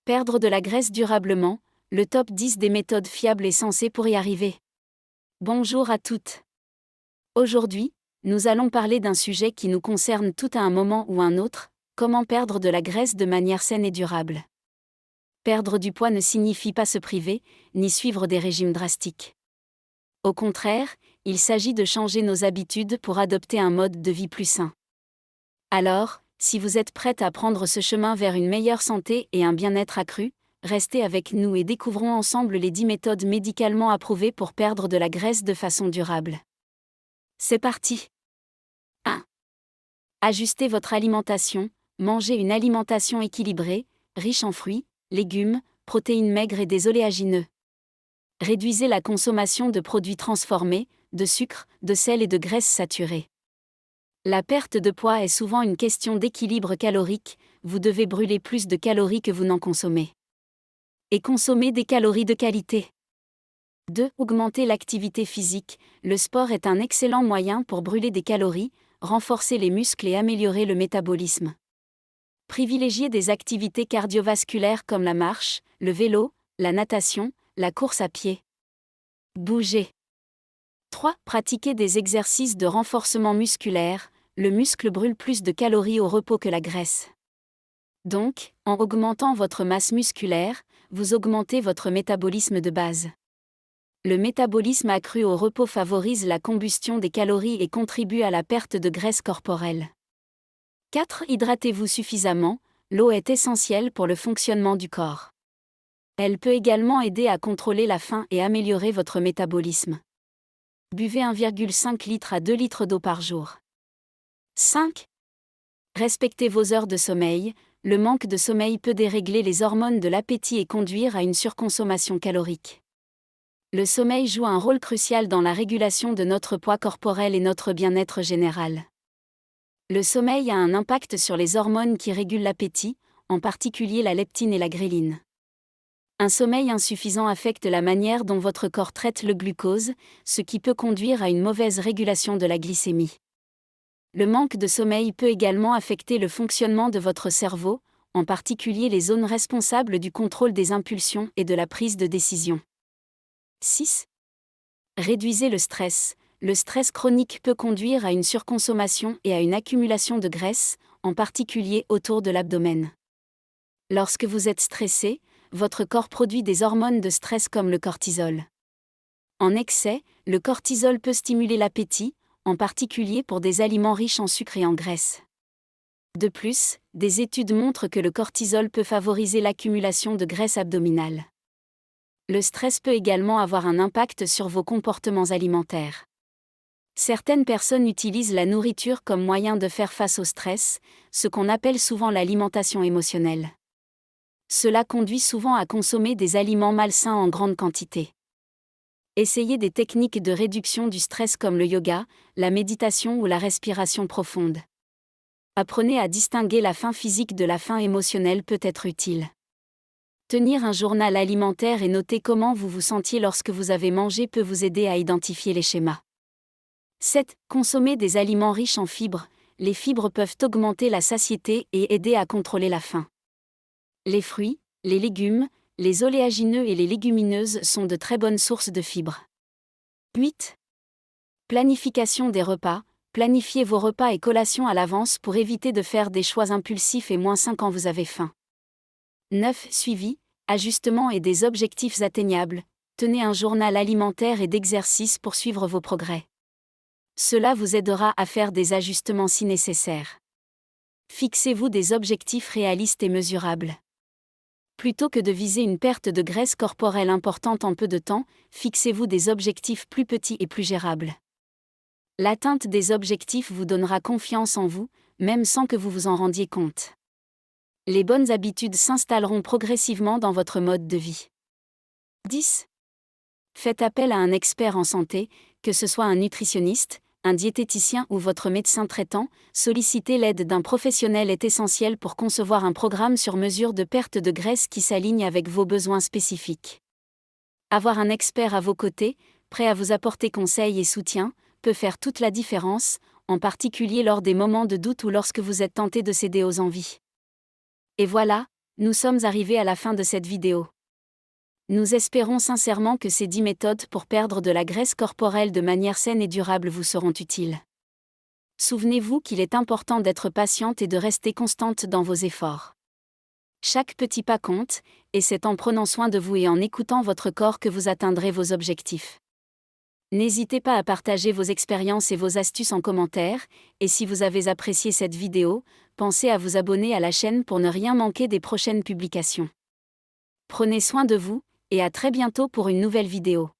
Perdre de la graisse durablement, le top 10 des méthodes fiables et sensées pour y arriver. Bonjour à toutes. Aujourd'hui, nous allons parler d'un sujet qui nous concerne tout à un moment ou un autre, comment perdre de la graisse de manière saine et durable. Perdre du poids ne signifie pas se priver, ni suivre des régimes drastiques. Au contraire, il s'agit de changer nos habitudes pour adopter un mode de vie plus sain. Alors, si vous êtes prête à prendre ce chemin vers une meilleure santé et un bien-être accru, restez avec nous et découvrons ensemble les 10 méthodes médicalement approuvées pour perdre de la graisse de façon durable. C'est parti. 1. Ajustez votre alimentation, mangez une alimentation équilibrée, riche en fruits, légumes, protéines maigres et des oléagineux. Réduisez la consommation de produits transformés, de sucre, de sel et de graisses saturées. La perte de poids est souvent une question d'équilibre calorique, vous devez brûler plus de calories que vous n'en consommez. Et consommer des calories de qualité. 2. Augmenter l'activité physique, le sport est un excellent moyen pour brûler des calories, renforcer les muscles et améliorer le métabolisme. Privilégiez des activités cardiovasculaires comme la marche, le vélo, la natation, la course à pied. Bougez. 3. Pratiquez des exercices de renforcement musculaire, le muscle brûle plus de calories au repos que la graisse. Donc, en augmentant votre masse musculaire, vous augmentez votre métabolisme de base. Le métabolisme accru au repos favorise la combustion des calories et contribue à la perte de graisse corporelle. 4. Hydratez-vous suffisamment, l'eau est essentielle pour le fonctionnement du corps. Elle peut également aider à contrôler la faim et améliorer votre métabolisme. Buvez 1,5 litre à 2 litres d'eau par jour. 5. Respectez vos heures de sommeil, le manque de sommeil peut dérégler les hormones de l'appétit et conduire à une surconsommation calorique. Le sommeil joue un rôle crucial dans la régulation de notre poids corporel et notre bien-être général. Le sommeil a un impact sur les hormones qui régulent l'appétit, en particulier la leptine et la gréline. Un sommeil insuffisant affecte la manière dont votre corps traite le glucose, ce qui peut conduire à une mauvaise régulation de la glycémie. Le manque de sommeil peut également affecter le fonctionnement de votre cerveau, en particulier les zones responsables du contrôle des impulsions et de la prise de décision. 6. Réduisez le stress. Le stress chronique peut conduire à une surconsommation et à une accumulation de graisse, en particulier autour de l'abdomen. Lorsque vous êtes stressé, votre corps produit des hormones de stress comme le cortisol. En excès, le cortisol peut stimuler l'appétit, en particulier pour des aliments riches en sucre et en graisse. De plus, des études montrent que le cortisol peut favoriser l'accumulation de graisse abdominale. Le stress peut également avoir un impact sur vos comportements alimentaires. Certaines personnes utilisent la nourriture comme moyen de faire face au stress, ce qu'on appelle souvent l'alimentation émotionnelle. Cela conduit souvent à consommer des aliments malsains en grande quantité. Essayez des techniques de réduction du stress comme le yoga, la méditation ou la respiration profonde. Apprenez à distinguer la faim physique de la faim émotionnelle peut être utile. Tenir un journal alimentaire et noter comment vous vous sentiez lorsque vous avez mangé peut vous aider à identifier les schémas. 7. Consommer des aliments riches en fibres. Les fibres peuvent augmenter la satiété et aider à contrôler la faim. Les fruits, les légumes, les oléagineux et les légumineuses sont de très bonnes sources de fibres. 8. Planification des repas. Planifiez vos repas et collations à l'avance pour éviter de faire des choix impulsifs et moins sains quand vous avez faim. 9. Suivi, ajustement et des objectifs atteignables. Tenez un journal alimentaire et d'exercice pour suivre vos progrès. Cela vous aidera à faire des ajustements si nécessaire. Fixez-vous des objectifs réalistes et mesurables. Plutôt que de viser une perte de graisse corporelle importante en peu de temps, fixez-vous des objectifs plus petits et plus gérables. L'atteinte des objectifs vous donnera confiance en vous, même sans que vous vous en rendiez compte. Les bonnes habitudes s'installeront progressivement dans votre mode de vie. 10. Faites appel à un expert en santé, que ce soit un nutritionniste, un diététicien ou votre médecin traitant. Solliciter l'aide d'un professionnel est essentiel pour concevoir un programme sur mesure de perte de graisse qui s'aligne avec vos besoins spécifiques. Avoir un expert à vos côtés, prêt à vous apporter conseils et soutien, peut faire toute la différence, en particulier lors des moments de doute ou lorsque vous êtes tenté de céder aux envies. Et voilà, Nous sommes arrivés à la fin de cette vidéo. Nous espérons sincèrement que ces 10 méthodes pour perdre de la graisse corporelle de manière saine et durable vous seront utiles. Souvenez-vous qu'il est important d'être patiente et de rester constante dans vos efforts. Chaque petit pas compte, et c'est en prenant soin de vous et en écoutant votre corps que vous atteindrez vos objectifs. N'hésitez pas à partager vos expériences et vos astuces en commentaire, et si vous avez apprécié cette vidéo, pensez à vous abonner à la chaîne pour ne rien manquer des prochaines publications. Prenez soin de vous, et à très bientôt pour une nouvelle vidéo.